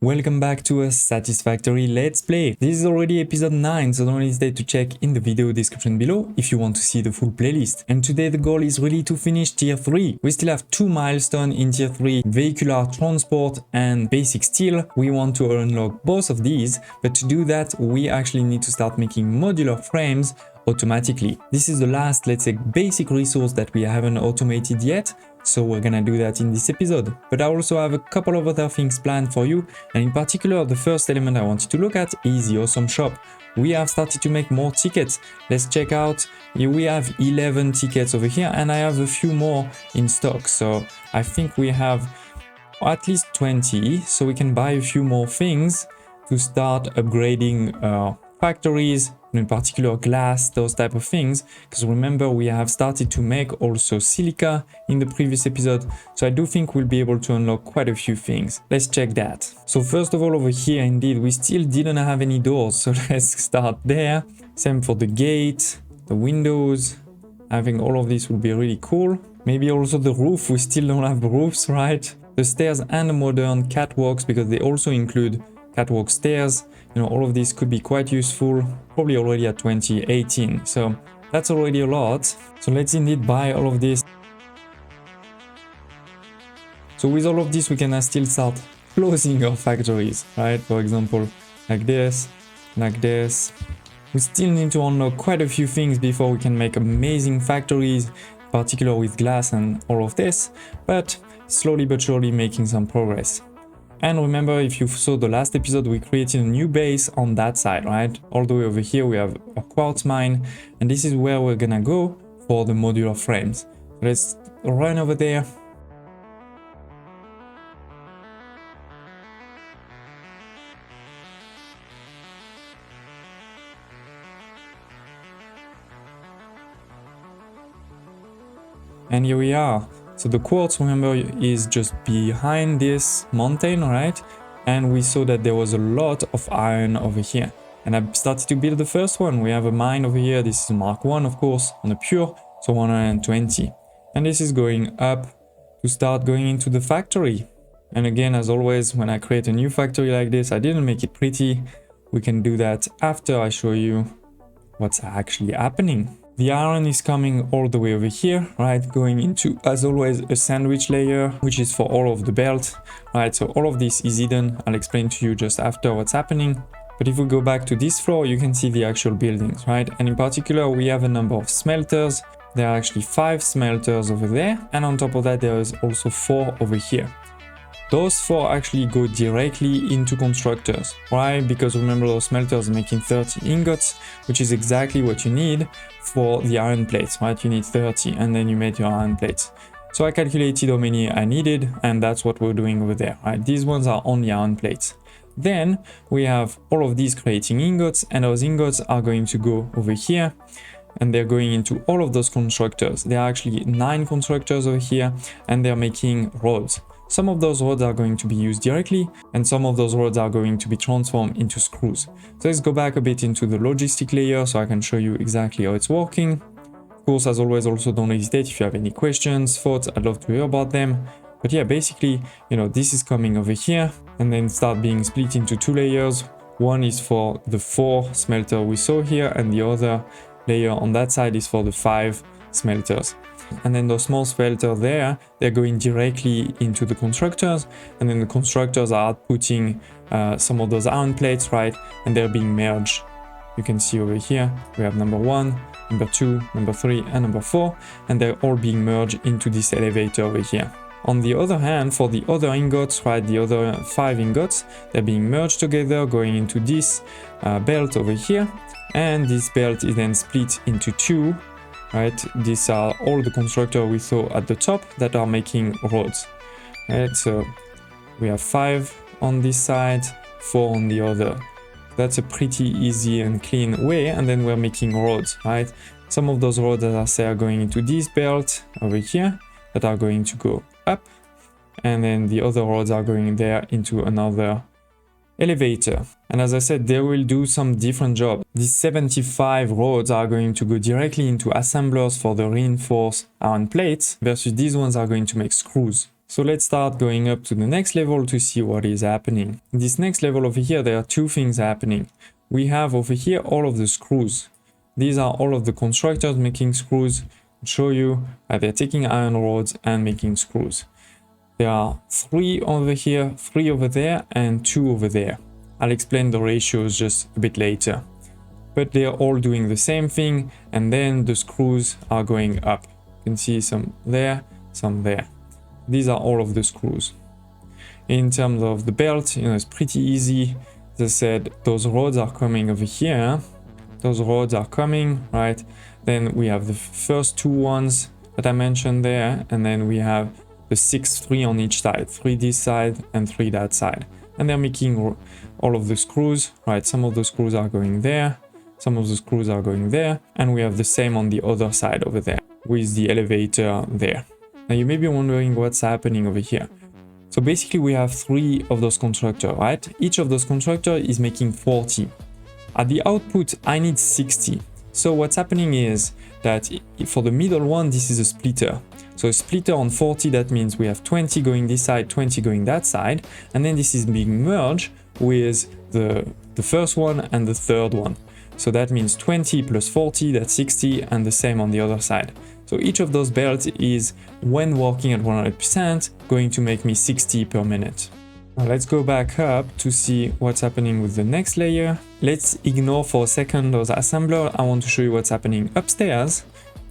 Welcome back to a Satisfactory Let's Play. This is already episode 9, so don't hesitate to check in the video description below if you want to see the full playlist. And today the goal is really to finish tier 3. We still have 2 milestones in tier 3, vehicular transport and basic steel. We want to unlock both of these, but to do that we actually need to start making modular frames automatically. This is the last, let's say, basic resource that we haven't automated yet. So we're gonna do that in this episode. But I also have a couple of other things planned for you. And in particular, the first element I wanted to look at is the awesome shop. We have started to make more tickets. Let's check out. Here we have 11 tickets over here and I have a few more in stock. So I think we have at least 20. So we can buy a few more things to start upgrading our factories, in particular glass, those type of things, because remember we have started to make also silica in the previous episode, so I do think we'll be able to unlock quite a few things. Let's check that. So first of all, over here indeed we still didn't have any doors, so let's start there. Same for the gate, the windows. Having all of this would be really cool. Maybe also the roof, we still don't have roofs, right? The stairs and the modern catwalks, because they also include catwalk stairs. You know, all of this could be quite useful, probably already at 2018, so that's already a lot. So let's indeed buy all of this. So with all of this we can still start closing our factories, right? For example, like this, like this. We still need to unlock quite a few things before we can make amazing factories, particularly with glass and all of this, but slowly but surely making some progress. And remember, if you saw the last episode, we created a new base on that side, right? All the way over here, we have a quartz mine, and this is where we're gonna go for the modular frames. Let's run over there. And here we are. So the quartz, remember, is just behind this mountain, right? And we saw that there was a lot of iron over here. And I started to build the first one. We have a mine over here. This is Mark 1, of course, on the pure, so 120. And this is going up to start going into the factory. And again, as always, when I create a new factory like this, I didn't make it pretty. We can do that after I show you what's actually happening. The iron is coming all the way over here, right? Going into, as always, a sandwich layer, which is for all of the belt, right? So all of this is hidden. I'll explain to you just after what's happening. But if we go back to this floor, you can see the actual buildings, right? And in particular, we have a number of smelters. There are actually 5 smelters over there. And on top of that, there is also 4 over here. Those 4 actually go directly into constructors. Why? Because remember, those smelters are making 30 ingots, which is exactly what you need for the iron plates, right? You need 30 and then you make your iron plates. So I calculated how many I needed and that's what we're doing over there, right? These ones are only iron plates. Then we have all of these creating ingots, and those ingots are going to go over here and they're going into all of those constructors. There are actually 9 constructors over here and they're making roads. Some of those rods are going to be used directly and some of those rods are going to be transformed into screws. So let's go back a bit into the logistic layer so I can show you exactly how it's working. Of course, as always, also don't hesitate if you have any questions, thoughts, I'd love to hear about them. But yeah, basically, you know, this is coming over here and then start being split into 2 layers. One is for the 4 smelter we saw here and the other layer on that side is for the 5 smelters. And then those small smelters there, they're going directly into the constructors, and then the constructors are outputting some of those iron plates, right? And they're being merged. You can see over here, we have number 1, number 2, number 3, and number 4, and they're all being merged into this elevator over here. On the other hand, for the other ingots, right, the other 5 ingots, they're being merged together, going into this belt over here, and this belt is then split into 2. Right, these are all the constructors we saw at the top that are making roads. Right, so we have 5 on this side, 4 on the other. That's a pretty easy and clean way, and then we're making roads, right? Some of those roads, as I say, are going into this belt over here that are going to go up, and then the other roads are going there into another elevator. And as I said, they will do some different job. These 75 rods are going to go directly into assemblers for the reinforced iron plates, versus these ones are going to make screws. So let's start going up to the next level to see what is happening. In this next level over here, there are two things happening. We have over here all of the screws. These are all of the constructors making screws. I'll show you they're taking iron rods and making screws. There are 3 over here, 3 over there, and 2 over there. I'll explain the ratios just a bit later. But they're all doing the same thing, and then the screws are going up. You can see some there, some there. These are all of the screws. In terms of the belt, it's pretty easy. As I said, those rods are coming over here. Those rods are coming, right? Then we have the first 2 ones that I mentioned there, and then we have the 3 on each side, 3 this side and 3 that side. And they're making all of the screws, right? Some of the screws are going there, some of the screws are going there, and we have the same on the other side over there with the elevator there. Now you may be wondering what's happening over here. So basically we have 3 of those constructors, right? Each of those constructors is making 40. At the output, I need 60. So what's happening is that for the middle one, this is a splitter. So a splitter on 40, that means we have 20 going this side, 20 going that side. And then this is being merged with the first one and the third one. So that means 20 plus 40, that's 60, and the same on the other side. So each of those belts is, when working at 100%, going to make me 60 per minute. Now let's go back up to see what's happening with the next layer. Let's ignore for a second those assemblers. I want to show you what's happening upstairs.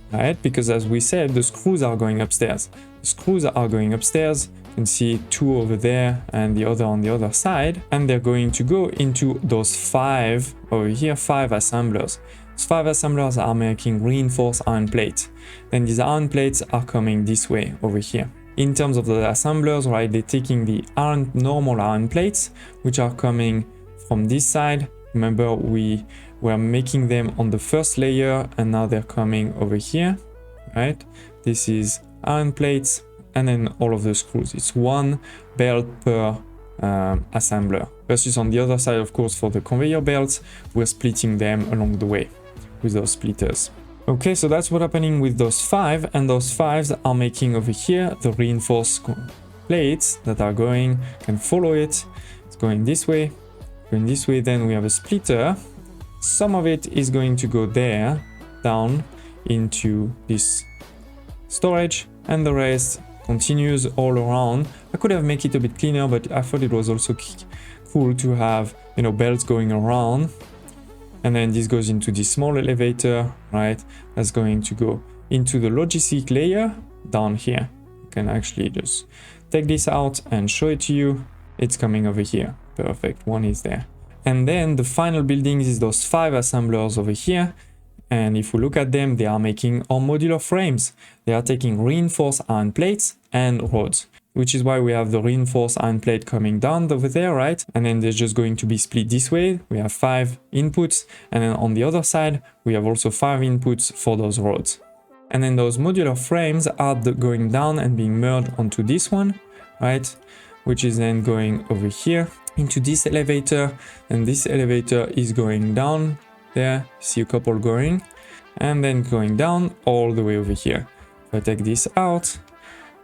Right, because as we said, the screws are going upstairs. The screws are going upstairs. You can see 2 over there and the other on the other side. And they're going to go into those 5 over here, 5 assemblers. Those 5 assemblers are making reinforced iron plates. Then these iron plates are coming this way over here. In terms of the assemblers, right, they're taking the normal iron plates, which are coming from this side. Remember, we were making them on the first layer, and now they're coming over here, right? This is iron plates, and then all of the screws. It's 1 belt per assembler. Versus on the other side, of course, for the conveyor belts, we're splitting them along the way with those splitters. Okay, so that's what's happening with those 5, and those 5s are making over here the reinforced plates that are going. You can follow it. It's going this way. Going this way, then we have a splitter. Some of it is going to go there, down into this storage, and the rest continues all around. I could have made it a bit cleaner, but I thought it was also cool to have, belts going around. And then this goes into this small elevator, right? That's going to go into the logistic layer down here. You can actually just take this out and show it to you. It's coming over here. Perfect, 1 is there. And then the final buildings is those 5 assemblers over here. And if we look at them, they are making our modular frames. They are taking reinforced iron plates and rods, which is why we have the reinforced iron plate coming down over there, right? And then they're just going to be split this way. We have 5 inputs. And then on the other side, we have also 5 inputs for those rods. And then those modular frames are going down and being merged onto this one, right? Which is then going over here into this elevator, and this elevator is going down there. See a couple going, and then going down all the way over here. If I take this out,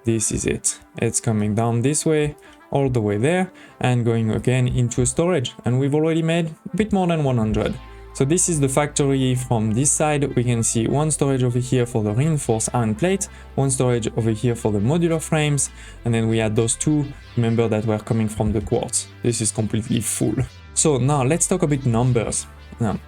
this is it. It's coming down this way all the way there and going again into a storage, and we've already made a bit more than 100. So this is the factory from this side. We can see 1 storage over here for the reinforced iron plate, 1 storage over here for the modular frames, and then we had those 2, remember, that were coming from the quartz. This is completely full. So now let's talk a bit numbers.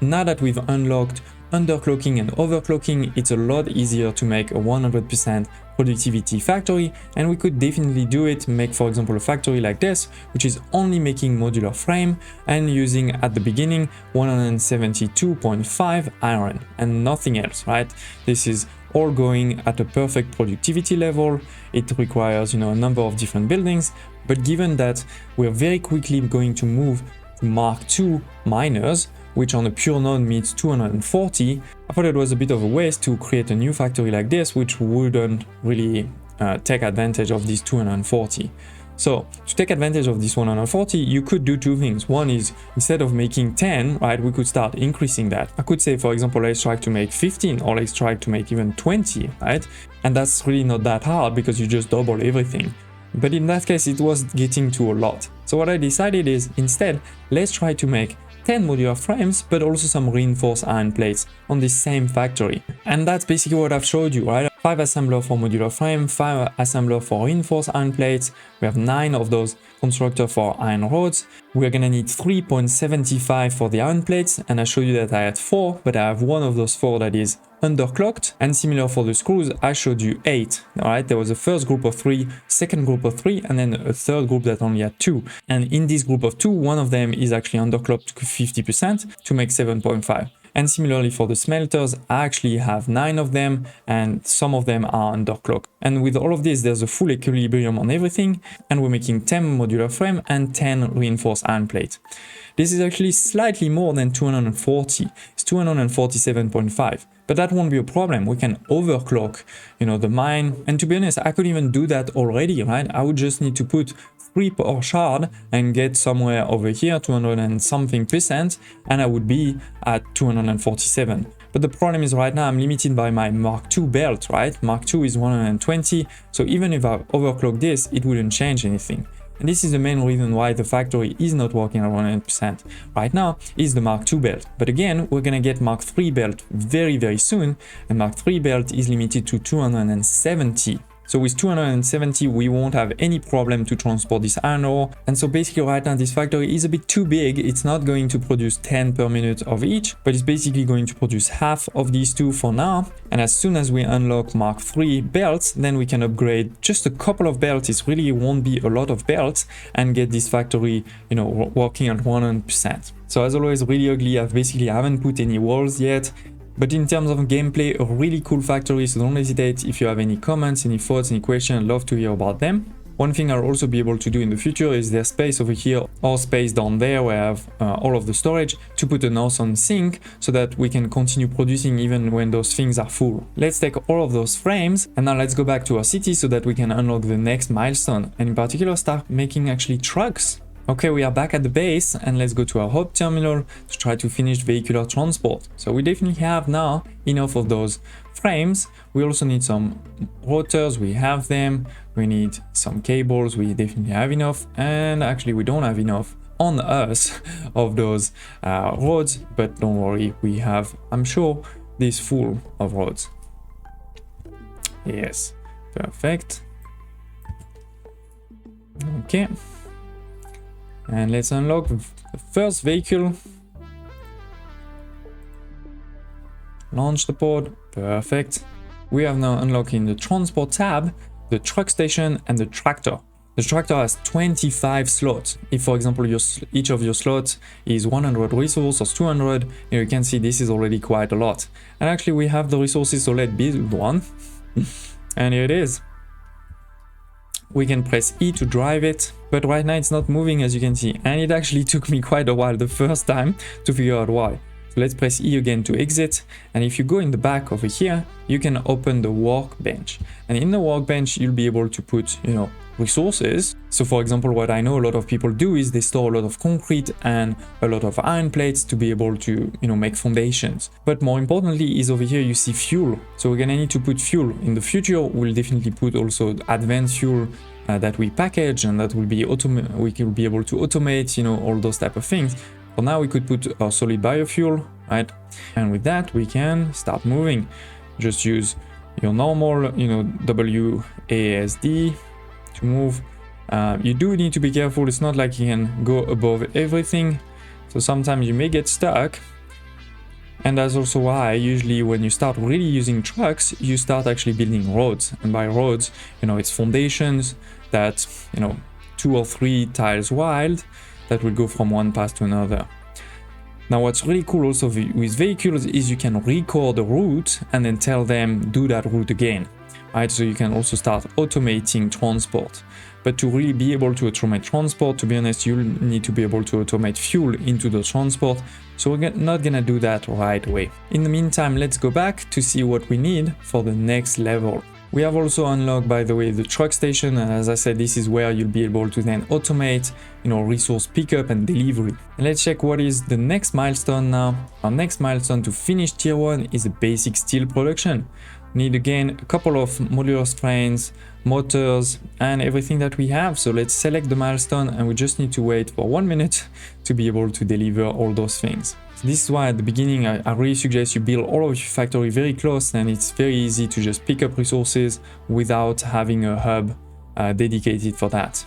Now that we've unlocked underclocking and overclocking, it's a lot easier to make a 100% productivity factory, and we could definitely do it, make for example a factory like this, which is only making modular frame and using at the beginning 172.5 iron and nothing else, right? This is all going at a perfect productivity level. It requires, a number of different buildings, but given that we're very quickly going to move to Mark II miners, which on a pure node means 240, I thought it was a bit of a waste to create a new factory like this, which wouldn't really take advantage of this 240. So to take advantage of this 140, you could do 2 things. One is, instead of making 10, right, we could start increasing that. I could say, for example, let's try to make 15, or let's try to make even 20, right? And that's really not that hard because you just double everything. But in that case, it was getting to a lot. So what I decided is, instead, let's try to make 10 modular frames, but also some reinforced iron plates on this same factory. And that's basically what I've showed you, right? 5 assembler for modular frame, 5 assembler for reinforced iron plates. We have 9 of those constructor for iron rods. We're gonna need 3.75 for the iron plates, and I showed you that I had 4, but I have one of those 4 that is underclocked. And similar for the screws, I showed you 8. All right, there was a first group of 3, second group of 3, and then a third group that only had 2. And in this group of 2, one of them is actually underclocked to 50% to make 7.5. And similarly for the smelters, I actually have 9 of them, and some of them are underclocked. And with all of this, there's a full equilibrium on everything, and we're making 10 modular frame and 10 reinforced iron plate. This is actually slightly more than 240. It's 247.5. But that won't be a problem. We can overclock, the mine. And to be honest, I could even do that already, right? I would just need to put 3 per shard and get somewhere over here, 200 and something %, and I would be at 247. But the problem is right now I'm limited by my Mark II belt, right? Mark II is 120, so even if I overclock this, it wouldn't change anything. And this is the main reason why the factory is not working at 100% right now, is the Mark II belt. But again, we're gonna get Mark III belt very, very soon, and Mark III belt is limited to 270. So with 270, we won't have any problem to transport this iron ore. And so basically right now, this factory is a bit too big. It's not going to produce 10 per minute of each, but it's basically going to produce half of these two for now. And as soon as we unlock Mark III belts, then we can upgrade just a couple of belts. It really won't be a lot of belts, and get this factory, working at 100%. So as always, really ugly. I haven't put any walls yet. But in terms of gameplay, a really cool factory, so don't hesitate. If you have any comments, any thoughts, any questions, I'd love to hear about them. One thing I'll also be able to do in the future is there's space over here or space down there where I have all of the storage to put an awesome sink so that we can continue producing even when those things are full. Let's take all of those frames and now let's go back to our city so that we can unlock the next milestone, and in particular start making actually trucks. Okay, we are back at the base and let's go to our hub terminal to try to finish vehicular transport. So we definitely have now enough of those frames. We also need some rotors, we have them. We need some cables, we definitely have enough. And actually we don't have enough on us of those rods, but don't worry, we have, I'm sure, this full of rods. Yes, perfect. Okay. And let's unlock the first vehicle. Launch the pod. Perfect. We have now unlocked in the transport tab the truck station and the tractor. The tractor has 25 slots. If, for example, each of your slots is 100 resources or 200, you can see this is already quite a lot. And actually, we have the resources, so let's build one. And here it is. We can press E to drive it, but right now it's not moving, as you can see, and it actually took me quite a while the first time to figure out why. So let's press E again to exit, and if you go in the back over here, you can open the workbench, and in the workbench you'll be able to put, resources. So for example, what I know a lot of people do is they store a lot of concrete and a lot of iron plates to be able to, make foundations. But more importantly is over here you see fuel. So we're gonna need to put fuel. In the future, we'll definitely put also advanced fuel that we package, and that will be we can be able to automate, all those type of things. For now, we could put our solid biofuel, right? And with that, we can start moving. Just use your normal, WASD to move. You do need to be careful. It's not like you can go above everything, so sometimes you may get stuck. And that's also why usually when you start really using trucks, you start actually building roads. And by roads, it's foundations that 2 or 3 tiles wide that will go from one path to another. Now what's really cool also with vehicles is you can record the route and then tell them do that route again. Right, so you can also start automating transport. But to really be able to automate transport, to be honest, you'll need to be able to automate fuel into the transport. So we're not gonna do that right away. In the meantime, let's go back to see what we need for the next level. We have also unlocked, by the way, the truck station. And as I said, this is where you'll be able to then automate, resource pickup and delivery. And let's check what is the next milestone now. Our next milestone to finish tier 1 is a basic steel production. need again a couple of modular strains, motors, and everything that we have. So let's select the milestone, and we just need to wait for 1 minute to be able to deliver all those things. So this is why at the beginning I really suggest you build all of your factory very close, and it's very easy to just pick up resources without having a hub dedicated for that.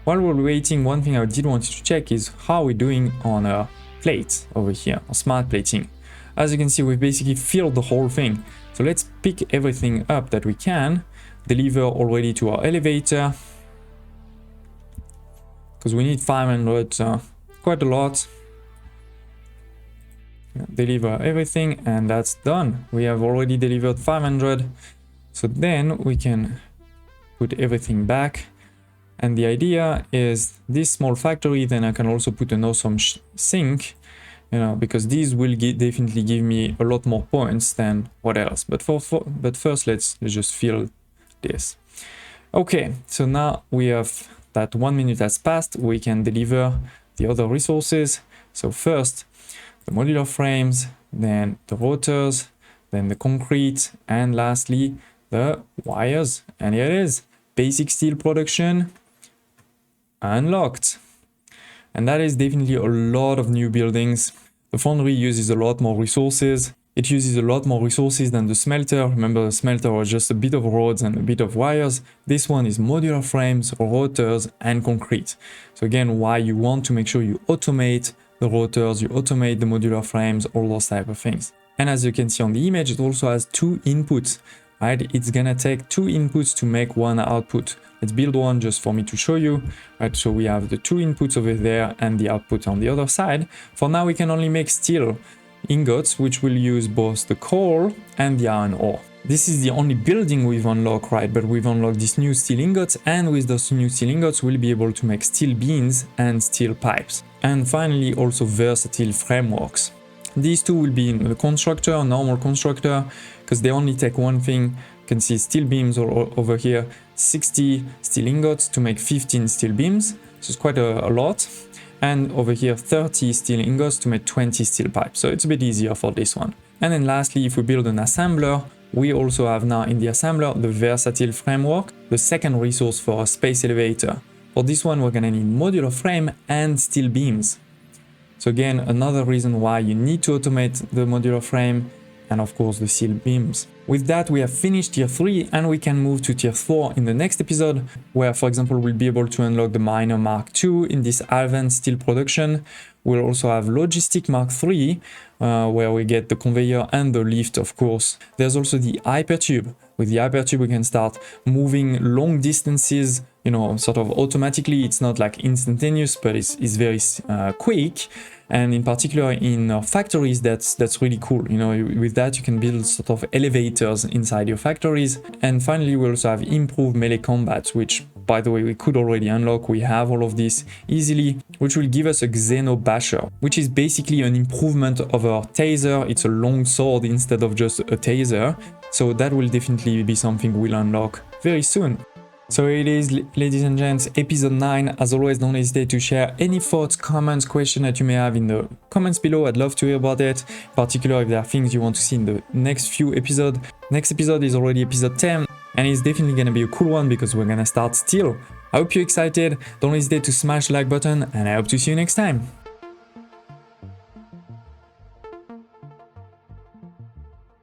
While we're waiting, one thing I did want you to check is how we're doing on a plate over here, on smart plating. As you can see, we've basically filled the whole thing. So let's pick everything up that we can, deliver already to our elevator, because we need 500, quite a lot. Deliver everything, and that's done. We have already delivered 500. So then we can put everything back. And the idea is this small factory, then I can also put an awesome sink, you know, because these will definitely give me a lot more points than what else. But first, let's just fill this. Okay, so now we have that 1 minute has passed. We can deliver the other resources. So first, the modular frames, then the rotors, then the concrete, and lastly, the wires. And here it is, basic steel production unlocked. And that is definitely a lot of new buildings. The foundry uses a lot more resources. It uses a lot more resources than the smelter. Remember, the smelter was just a bit of roads and a bit of wires. This one is modular frames, rotors, and concrete. So again, why you want to make sure you automate the rotors, you automate the modular frames, all those type of things. And as you can see on the image, it also has 2 inputs, right? It's gonna take 2 inputs to make 1 output. Let's build one just for me to show you, right? So we have the 2 inputs over there and the output on the other side. For now, we can only make steel ingots, which will use both the coal and the iron ore. This is the only building we've unlocked, right? But we've unlocked these new steel ingots, and with those new steel ingots, we'll be able to make steel beams and steel pipes. And finally, also versatile frameworks. These two will be in the constructor, normal constructor, because they only take one thing. You can see steel beams over here, 60 steel ingots to make 15 steel beams. So it's quite a lot. And over here, 30 steel ingots to make 20 steel pipes. So it's a bit easier for this one. And then lastly, if we build an assembler, we also have now in the assembler the versatile framework, the second resource for a space elevator. For this one, we're gonna need modular frame and steel beams. So again, another reason why you need to automate the modular frame and of course the steel beams. With that, we have finished tier 3 and we can move to tier 4 in the next episode, where for example, we'll be able to unlock the Miner Mark II in this advanced steel production. We'll also have Logistic Mark III, where we get the conveyor and the lift, of course. There's also the Hypertube. With the Hypertube, we can start moving long distances, you know, sort of automatically. It's not like instantaneous, but it's very quick. And in particular in factories, that's really cool. You know, with that, you can build sort of elevators inside your factories. And finally, we also have improved melee combat, which, by the way, we could already unlock. We have all of this easily, which will give us a Xeno Basher, which is basically an improvement of our taser. It's a long sword instead of just a taser. So that will definitely be something we'll unlock very soon. So it is, ladies and gents, episode 9. As always, don't hesitate to share any thoughts, comments, questions that you may have in the comments below. I'd love to hear about it, in particular if there are things you want to see in the next few episodes. Next episode is already episode 10, and it's definitely going to be a cool one because we're going to start steel. I hope you're excited. Don't hesitate to smash the like button, and I hope to see you next time.